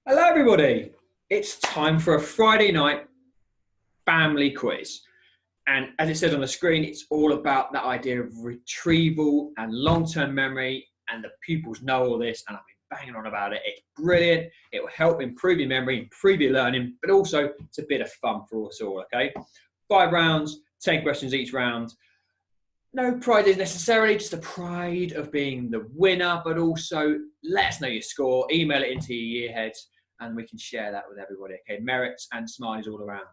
Hello everybody, it's time for a Friday night family quiz. And as it says on the screen, it's all about that idea of retrieval and long-term memory, and the pupils know all this and I've been banging on about it. It's brilliant, it will help improve your memory, improve your learning, but also it's a bit of fun for us all, okay? 5 rounds, 10 questions each round. No prizes necessarily, just the pride of being the winner, but also let us know your score, email it into your yearheads, and we can share that with everybody. Okay, merits and smileys all around.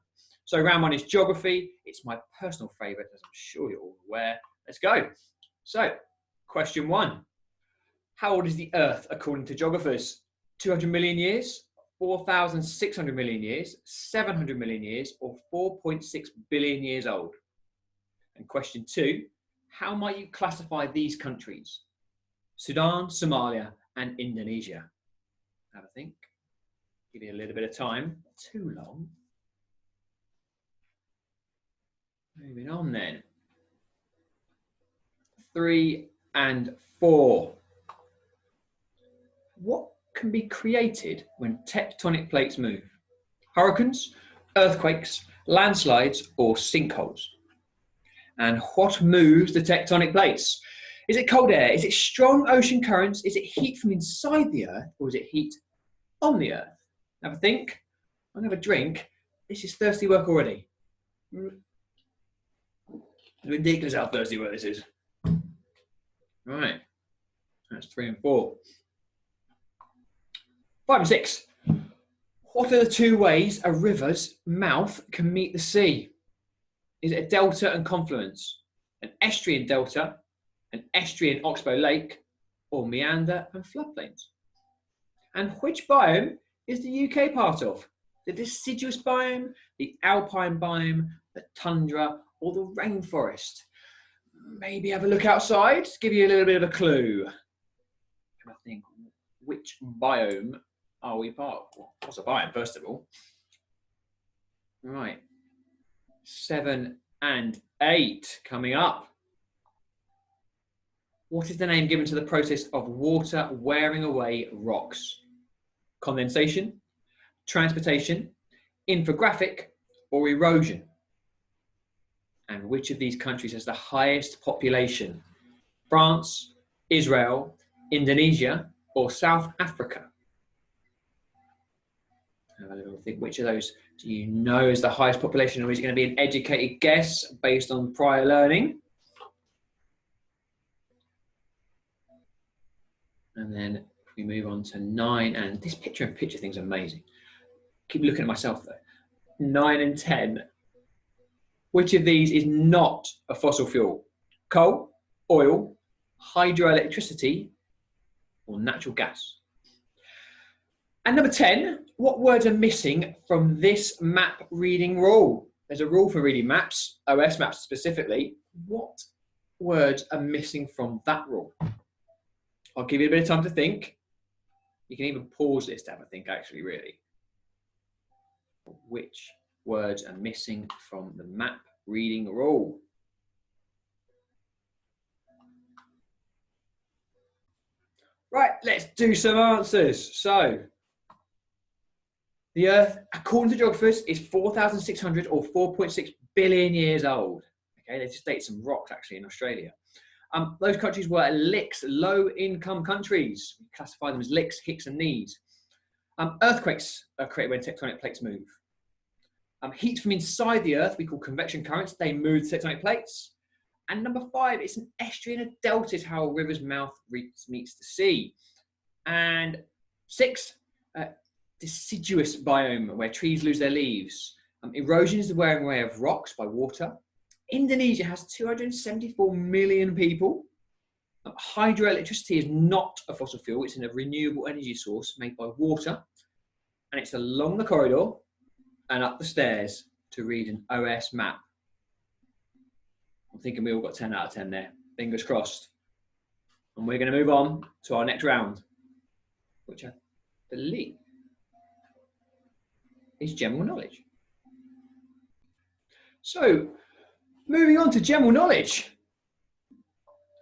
So round 1 is geography. It's my personal favourite, as I'm sure you're all aware. Let's go. So, question 1. How old is the Earth according to geographers? 200 million years, 4,600 million years, 700 million years, or 4.6 billion years old? And question 2. How might you classify these countries? Sudan, Somalia, and Indonesia. Have a think. Give you a little bit of time. Not too long. Moving on then. 3 and 4. What can be created when tectonic plates move? Hurricanes, earthquakes, landslides, or sinkholes? And what moves the tectonic plates? Is it cold air? Is it strong ocean currents? Is it heat from inside the Earth? Or is it heat on the Earth? Have a think. I'm going to have a drink. This is thirsty work already. Ridiculous how thirsty work this is. Right. That's 3 and 4. 5 and 6. What are the 2 ways a river's mouth can meet the sea? Is it a delta and confluence, an estuary and delta, an estuary and oxbow lake, or meander and floodplains? And which biome is the UK part of? The deciduous biome, the alpine biome, the tundra, or the rainforest? Maybe have a look outside, give you a little bit of a clue. I think, which biome are we part of? Well, what's a biome, first of all? Right. 7 and 8 coming up. What is the name given to the process of water wearing away rocks? Condensation, transportation, infographic, or erosion? And which of these countries has the highest population? France, Israel, Indonesia, or South Africa? Have a little think, which of those do you know is the highest population, or is it going to be an educated guess based on prior learning? And then we move on to 9, and this picture-in-picture thing's amazing. Keep looking at myself though. 9 and 10. Which of these is not a fossil fuel? Coal, oil, hydroelectricity, or natural gas? And number 10, what words are missing from this map reading rule? There's a rule for reading maps, OS maps specifically. What words are missing from that rule? I'll give you a bit of time to think. You can even pause this to have a think, actually, really. Which words are missing from the map reading rule? Right, let's do some answers. So, the Earth, according to geographers, is 4,600 or 4.6 billion years old. Okay, they just date some rocks actually in Australia. Those countries were LICs, low-income countries. We classify them as LICs, HICs, and NEEDs. Earthquakes are created when tectonic plates move. Heat from inside the Earth, we call convection currents. They move the tectonic plates. And number 5, it's an estuary and a delta is how a river's mouth meets the sea. And 6, deciduous biome, where trees lose their leaves. Erosion is the wearing away of rocks by water. Indonesia has 274 million people. Hydroelectricity is not a fossil fuel. It's a renewable energy source made by water. And it's along the corridor and up the stairs to read an OS map. I'm thinking we all got 10 out of 10 there. Fingers crossed. And we're going to move on to our next round, which I believe is general knowledge. So, moving on to general knowledge.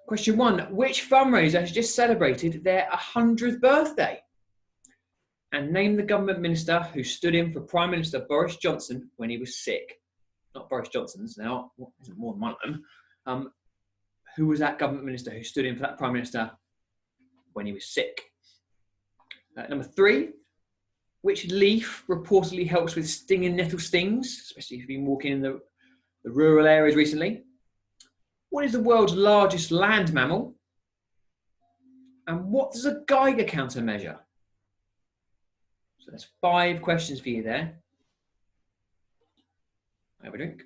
Question 1, which fundraiser has just celebrated their 100th birthday? And name the government minister who stood in for Prime Minister Boris Johnson when he was sick. Not Boris Johnson's, now, isn't more than one of them. Who was that government minister who stood in for that Prime Minister when he was sick? Number 3, which leaf reportedly helps with stinging nettle stings, especially if you've been walking in the rural areas recently? What is the world's largest land mammal? And what does a Geiger counter measure? So there's 5 questions for you there. Have a drink.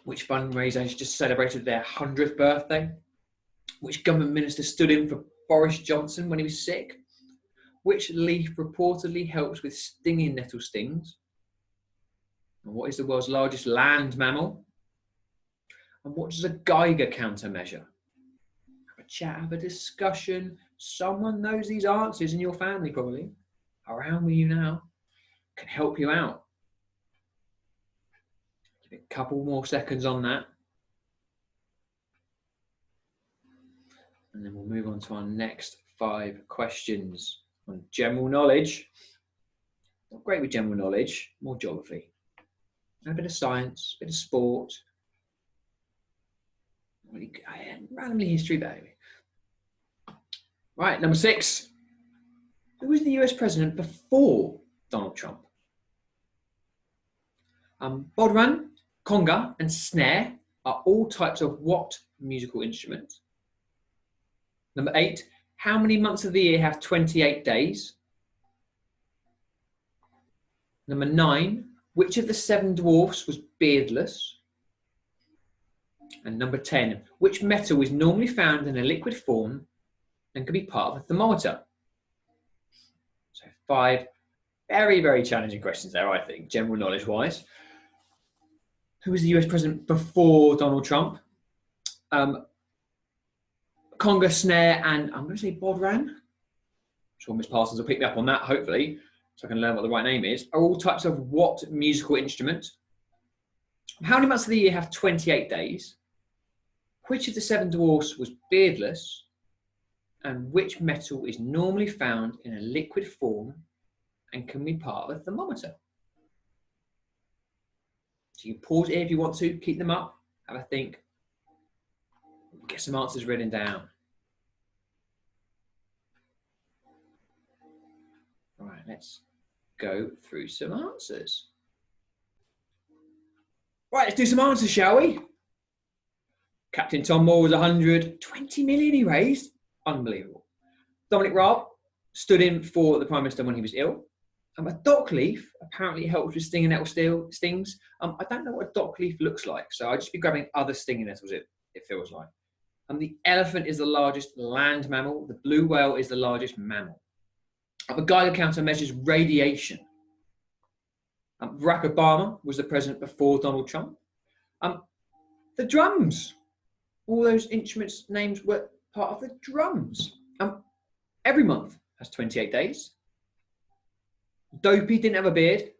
Which fundraiser has just celebrated their 100th birthday? Which government minister stood in for Boris Johnson when he was sick? Which leaf reportedly helps with stinging nettle stings? And what is the world's largest land mammal? And what does a Geiger counter measure? Have a chat, have a discussion. Someone knows these answers in your family, probably, around with you now, can help you out. Give it a couple more seconds on that. And then we'll move on to our next 5 questions on general knowledge. Not great with general knowledge, more geography. And a bit of science, a bit of sport. Randomly history, baby. Right, number 6. Who was the US president before Donald Trump? Bodhran, conga, and snare are all types of what musical instrument? Number 8. How many months of the year have 28 days? Number 9. Which of the 7 dwarfs was beardless? And number 10. Which metal is normally found in a liquid form and can be part of a thermometer? So 5 very, very challenging questions there, I think, general knowledge-wise. Who was the US president before Donald Trump? Conga, snare, and I'm going to say Bodhran. I'm sure Miss Parsons will pick me up on that, hopefully, so I can learn what the right name is. Are all types of what musical instrument? How many months of the year have 28 days? Which of the 7 dwarfs was beardless? And which metal is normally found in a liquid form and can be part of a thermometer? So you can pause here if you want to, keep them up, have a think. Get some answers written down. All right, let's go through some answers. Right, let's do some answers, shall we? Captain Tom Moore was 120 million he raised. Unbelievable. Dominic Raab stood in for the Prime Minister when he was ill. A dock leaf apparently helps with stinging nettle stings. I don't know what a dock leaf looks like, so I'll just be grabbing other stinging nettles, it feels like. The elephant is the largest land mammal. The blue whale is the largest mammal. A Geiger counter measures radiation. Barack Obama was the president before Donald Trump. The drums. All those instruments names were part of the drums. Every month has 28 days. Dopey didn't have a beard.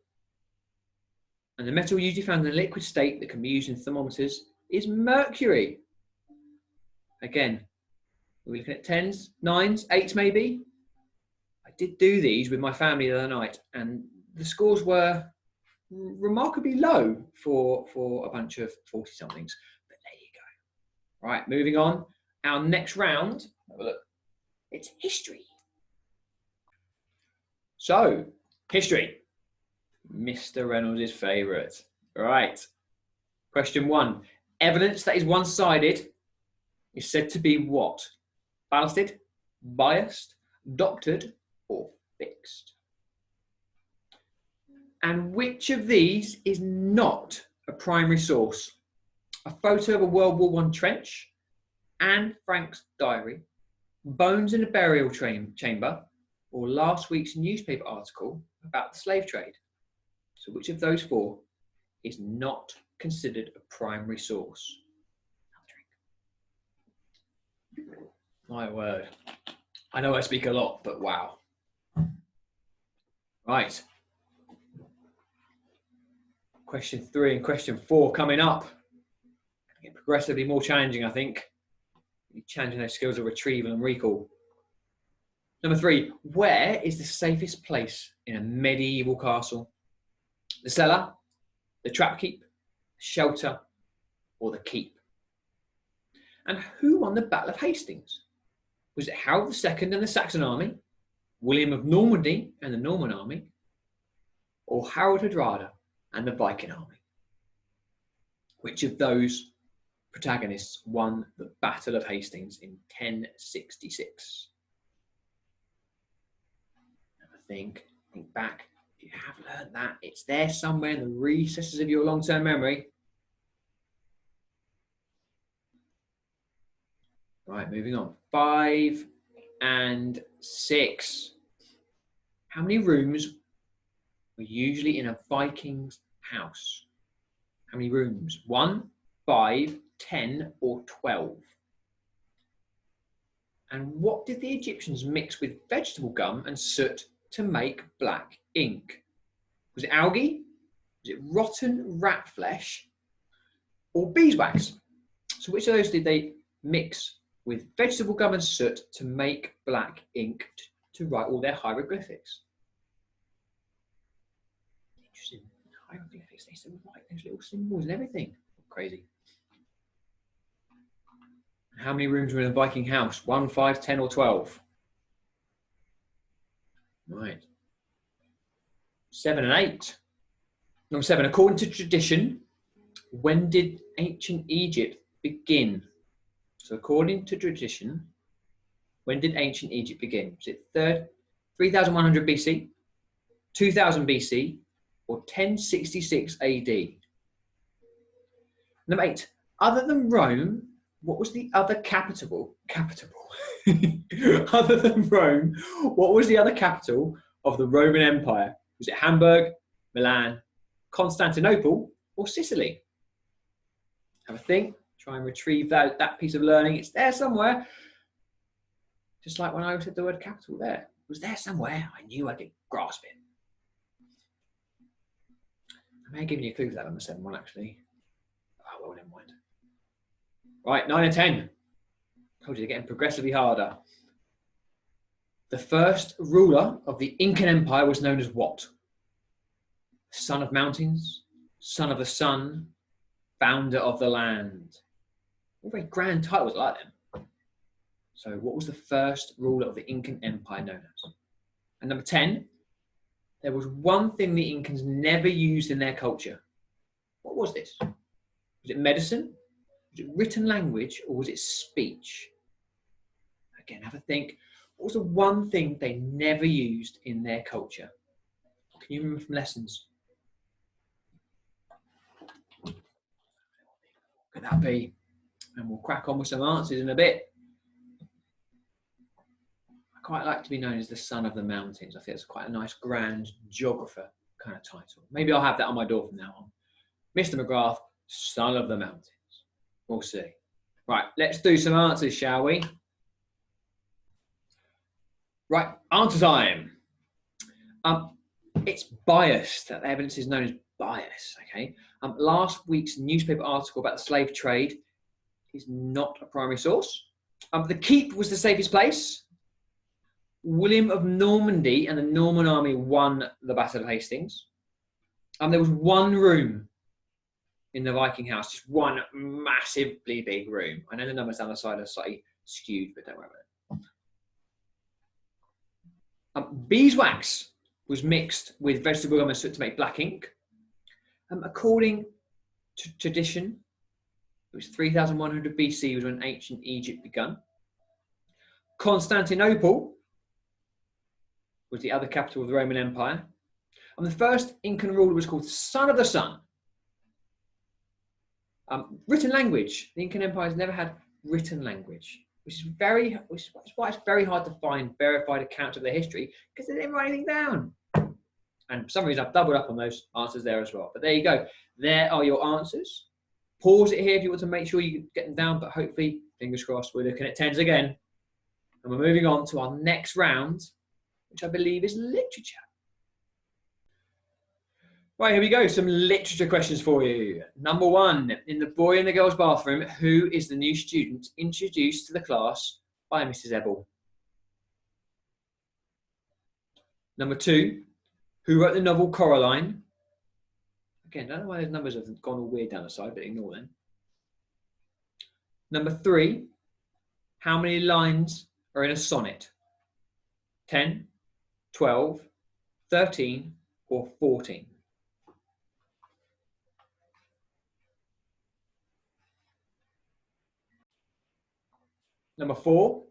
And the metal usually found in a liquid state that can be used in thermometers is mercury. Again, we're looking at 10s, 9s, 8s maybe. I did do these with my family the other night and the scores were remarkably low for a bunch of 40-somethings. But there you go. Right, moving on. Our next round, have a look. It's history. So, history. Mr. Reynolds' favourite. Right. Question 1. Evidence that is one-sided is said to be what? Ballasted, biased, doctored, or fixed? And which of these is not a primary source? A photo of a World War I trench, Anne Frank's diary, bones in a burial chamber, or last week's newspaper article about the slave trade? So which of those 4 is not considered a primary source? My word. I know I speak a lot, but wow. Right. Question 3 and question 4 coming up. Get progressively more challenging, I think. You're challenging those skills of retrieval and recall. Number 3, where is the safest place in a medieval castle? The cellar, the trap keep, shelter, or the keep? And who won the Battle of Hastings? Was it Harold II and the Saxon army, William of Normandy and the Norman army, or Harold Hardrada and the Viking army? Which of those protagonists won the Battle of Hastings in 1066? Think back. If you have learned that, it's there somewhere in the recesses of your long-term memory. Right, moving on. 5 and 6. How many rooms were usually in a Viking's house? How many rooms? 1, 5, 10, or 12? And what did the Egyptians mix with vegetable gum and soot to make black ink? Was it algae? Was it rotten rat flesh? Or beeswax? So which of those did they mix with vegetable gum and soot to make black ink to write all their hieroglyphics? Interesting. Hieroglyphics, they used to write those little symbols and everything. Crazy. How many rooms were in a Viking house? 1, 5, 10, or 12? Right. 7 and 8. Number 7, according to tradition, when did ancient Egypt begin? So according to tradition, when did ancient Egypt begin? Was it 3100 BC, 2000 BC, or 1066 AD? Number 8, other than Rome, what was the other capital? Other than Rome, what was the other capital of the Roman Empire? Was it Hamburg, Milan, Constantinople, or Sicily? Have a think. Try and retrieve that piece of learning. It's there somewhere. Just like when I said the word capital there. It was there somewhere. I knew I could grasp it. I may have given you a clue for that number 7 one, actually. Oh, well, never mind. Right, 9 and 10. Told you they're getting progressively harder. The first ruler of the Incan Empire was known as what? Son of mountains, son of the sun, founder of the land. All very grand titles like them. So what was the first ruler of the Incan Empire known as? And number 10, there was one thing the Incans never used in their culture. What was this? Was it medicine? Was it written language? Or was it speech? Again, have a think. What was the one thing they never used in their culture? Can you remember from lessons? What could that be? And we'll crack on with some answers in a bit. I quite like to be known as the son of the mountains. I think it's quite a nice grand geographer kind of title. Maybe I'll have that on my door from now on. Mr. McGrath, son of the mountains. We'll see. Right, let's do some answers, shall we? Right, answer time. It's biased. The evidence is known as bias, okay? Last week's newspaper article about the slave trade is not a primary source. The keep was the safest place. William of Normandy and the Norman army won the Battle of Hastings. There was one room in the Viking house, just one massively big room. I know the numbers down the side are slightly skewed, but don't worry about it. Beeswax was mixed with vegetable gum and soot to make black ink. According to tradition, it was 3100 BC was when ancient Egypt began. Constantinople was the other capital of the Roman Empire. And the first Incan ruler was called Son of the Sun. Written language. The Incan Empire has never had written language, which is why it's very hard to find verified accounts of their history, because they didn't write anything down. And for some reason, I've doubled up on those answers there as well. But there you go. There are your answers. Pause it here if you want to make sure you get them down, but hopefully, fingers crossed, we're looking at 10s again. And we're moving on to our next round, which I believe is literature. Right, here we go. Some literature questions for you. Number 1, in The Boy and the Girl's Bathroom, who is the new student introduced to the class by Mrs. Ebel? Number 2, who wrote the novel Coraline? Again, I don't know why those numbers have gone all weird down the side, but ignore them. Number 3, how many lines are in a sonnet? 10, 12, 13, or 14? Number 4,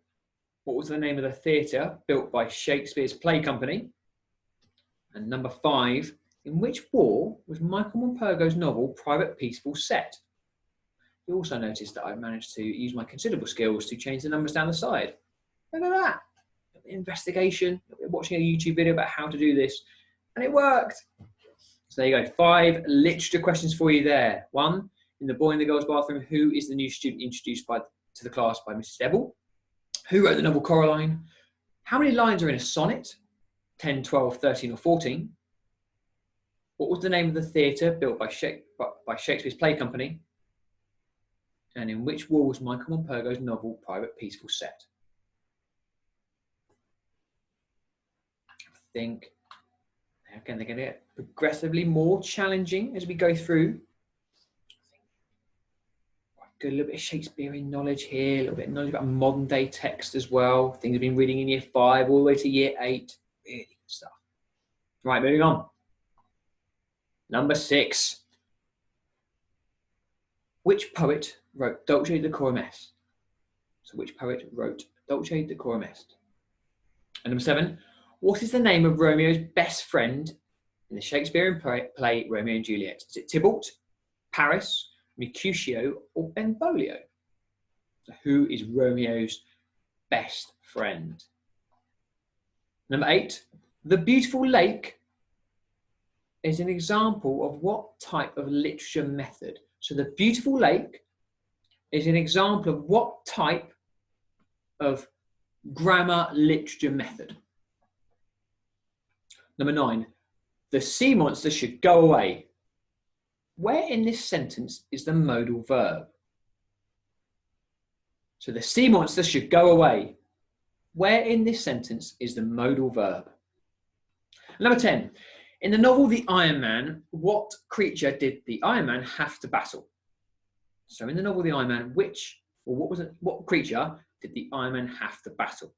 what was the name of the theatre built by Shakespeare's Play Company? And number 5, in which war was Michael Morpurgo's novel Private Peaceful set? You also notice that I managed to use my considerable skills to change the numbers down the side. Look at that. Investigation, watching a YouTube video about how to do this, and it worked. So there you go, 5 literature questions for you there. 1, in The Boy in the Girl's Bathroom, who is the new student introduced to the class by Mrs. Ebel? Who wrote the novel Coraline? How many lines are in a sonnet? 10, 12, 13, or 14? What was the name of the theatre built by Shakespeare's Play Company? And in which war was Michael Morpurgo's novel Private Peaceful set? I think, again, they're going to get progressively more challenging as we go through. Got a little bit of Shakespearean knowledge here, a little bit of knowledge about modern day text as well. Things I've been reading in year 5 all the way to year 8. Really good stuff. Right, moving on. Number 6. Which poet wrote Dulce Decorum Est? So which poet wrote Dulce Decorum Est? And number 7. What is the name of Romeo's best friend in the Shakespearean play Romeo and Juliet? Is it Tybalt, Paris, Mercutio, or Benvolio? So who is Romeo's best friend? Number 8. The Beautiful Lake is an example of what type of literature method? So the Beautiful Lake is an example of what type of grammar literature method? Number 9. The sea monster should go away. Where in this sentence is the modal verb? So the sea monster should go away. Where in this sentence is the modal verb? Number 10. In the novel The Iron Man, what creature did the Iron Man have to battle? So in the novel The Iron Man, what creature did the Iron Man have to battle?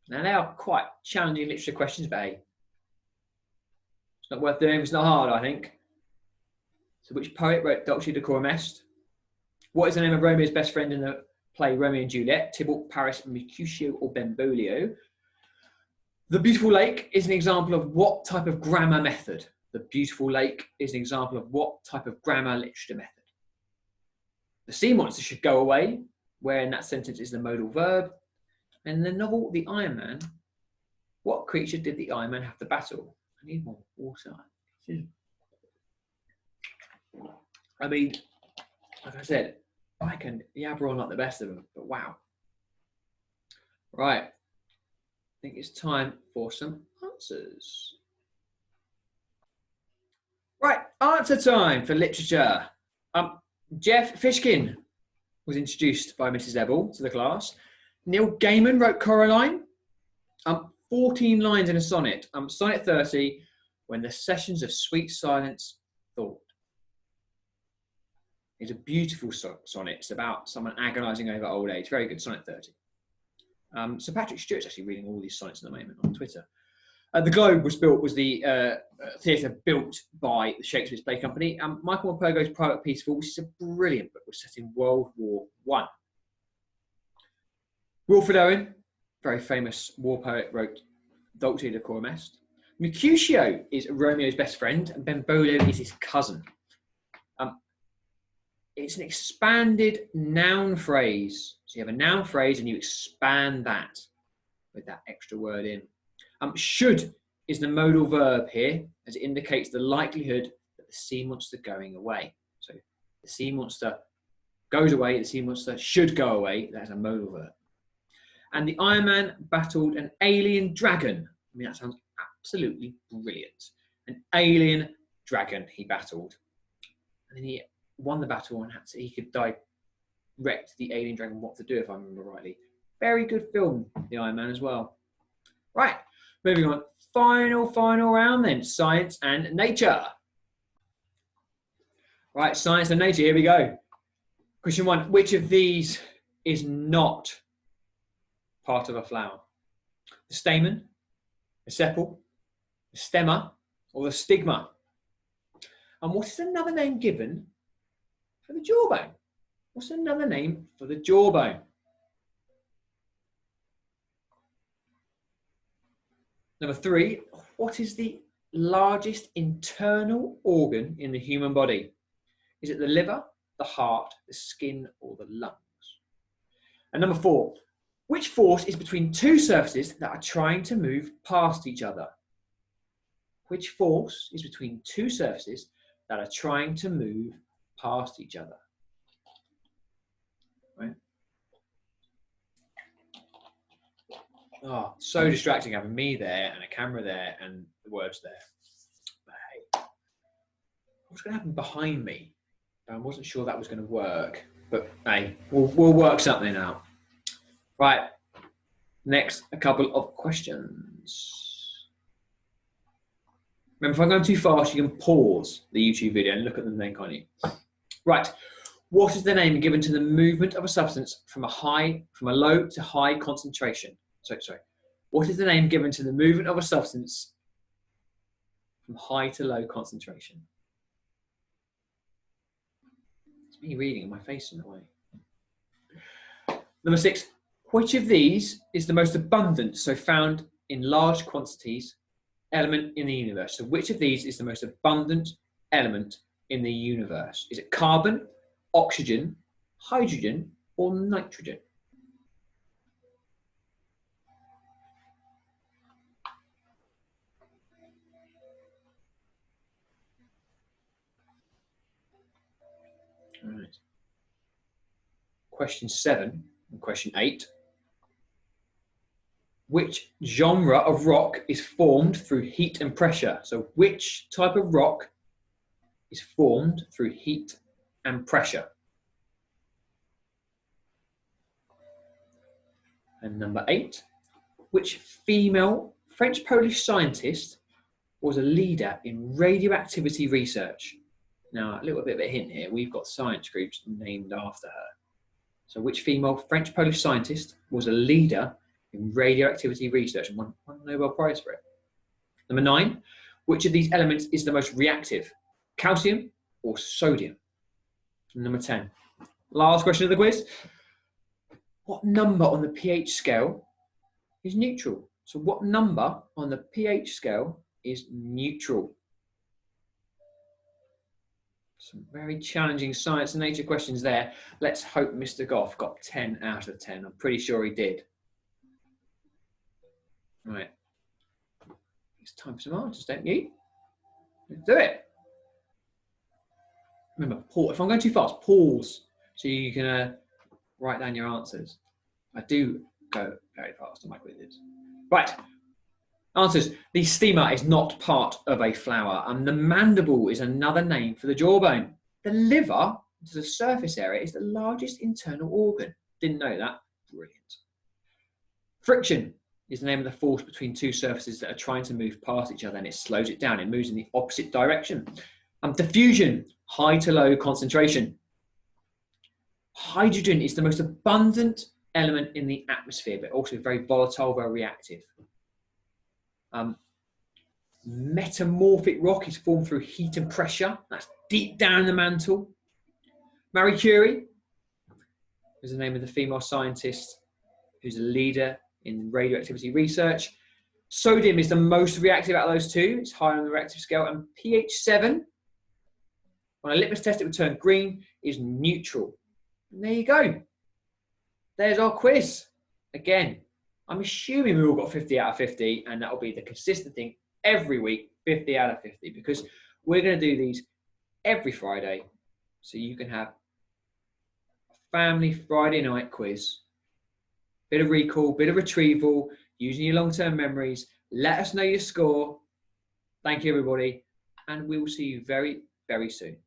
Now they are quite challenging literature questions, but hey, it's not worth doing, it's not hard, I think. So which poet wrote Dulce Decorum Est? What is the name of Romeo's best friend in the play Romeo and Juliet? Tybalt, Paris, Mercutio, or Benvolio? The Beautiful Lake is an example of what type of grammar method? The Beautiful Lake is an example of what type of grammar literature method? The sea monster should go away. Where in that sentence is the modal verb? And in the novel The Iron Man, what creature did the Iron Man have to battle? I need more water. I mean, like I said, I can yabber on like the best of them, but wow. Right, I think it's time for some answers. Right, answer time for literature. Jeff Fishkin was introduced by Mrs. Ebel to the class. Neil Gaiman wrote Coraline. 14 lines in a sonnet. Sonnet 30, when the sessions of sweet silence thought. It's a beautiful sonnet. It's about someone agonising over old age. Very good, sonnet 30. Sir Patrick Stewart's actually reading all these sonnets at the moment on Twitter. The Globe was the theatre built by the Shakespeare's Play Company. Michael Morpurgo's Private Peaceful, which is a brilliant book, was set in World War I. Wilfred Owen, very famous war poet, wrote Dulce Decorum Est. Mercutio is Romeo's best friend, and Benvolio is his cousin. It's an expanded noun phrase. So you have a noun phrase and you expand that with that extra word in. Should is the modal verb here, as it indicates the likelihood that the sea monster going away. So the sea monster goes away, the sea monster should go away. That's a modal verb. And the Iron Man battled an alien dragon. I mean, that sounds absolutely brilliant. An alien dragon he battled. And then he won the battle and he could direct the alien dragon what to do, if I remember rightly. Very good film, The Iron Man, as well. Right, moving on. final round then, science and nature. Right, science and nature, here we go. Question 1, which of these is not part of a flower? The stamen, the sepal, the stemma, or the stigma? And what is another name given for the jawbone? What's another name for the jawbone? Number 3, what is the largest internal organ in the human body? Is it the liver, the heart, the skin, or the lungs? And number 4, which force is between two surfaces that are trying to move past each other? Which force is between two surfaces that are trying to move past each other? Right? Oh, so distracting having me there and a camera there and the words there. But hey, what's going to happen behind me? I wasn't sure that was going to work, but hey, we'll work something out. Right, next, a couple of questions. Remember, if I'm going too fast, you can pause the YouTube video and look at them then, can't you? Right, what is the name given to the movement of a substance from a low to high concentration? Sorry. What is the name given to the movement of a substance from high to low concentration? It's me reading and my face in the way. Number 6, which of these is the most abundant, so found in large quantities, element in the universe? So which of these is the most abundant element in the universe? Is it carbon, oxygen, hydrogen, or nitrogen? All right. Question 7 and question 8. Which genre of rock is formed through heat and pressure? So which type of rock is formed through heat and pressure? And number 8, which female French-Polish scientist was a leader in radioactivity research? Now, a little bit of a hint here, we've got science groups named after her. So which female French-Polish scientist was a leader in radioactivity research and won a Nobel Prize for it? Number 9, which of these elements is the most reactive? Calcium or sodium? And number 10, last question of the quiz. What number on the pH scale is neutral? So what number on the pH scale is neutral? Some very challenging science and nature questions there. Let's hope Mr. Goff got 10 out of 10. I'm pretty sure he did. Right. It's time for some answers, don't you? Let's do it. Remember, pause. If I'm going too fast, pause so you can write down your answers. I do go very fast on my quizzes. Right. Answers. The stemma is not part of a flower, and the mandible is another name for the jawbone. The liver, which is the surface area, is the largest internal organ. Didn't know that. Brilliant. Friction is the name of the force between two surfaces that are trying to move past each other, and it slows it down. It moves in the opposite direction. Diffusion, high to low concentration. Hydrogen is the most abundant element in the atmosphere, but also very volatile, very reactive. Metamorphic rock is formed through heat and pressure. That's deep down in the mantle. Marie Curie is the name of the female scientist who's a leader in radioactivity research. Sodium is the most reactive out of those two. It's higher on the reactive scale. And pH 7, on a litmus test, it would turn green, is neutral. And there you go. There's our quiz. Again, I'm assuming we all got 50 out of 50, and that'll be the consistent thing every week, 50 out of 50, because we're going to do these every Friday, so you can have a family Friday night quiz. Bit of recall, bit of retrieval, using your long-term memories. Let us know your score. Thank you, everybody, and we will see you very, very soon.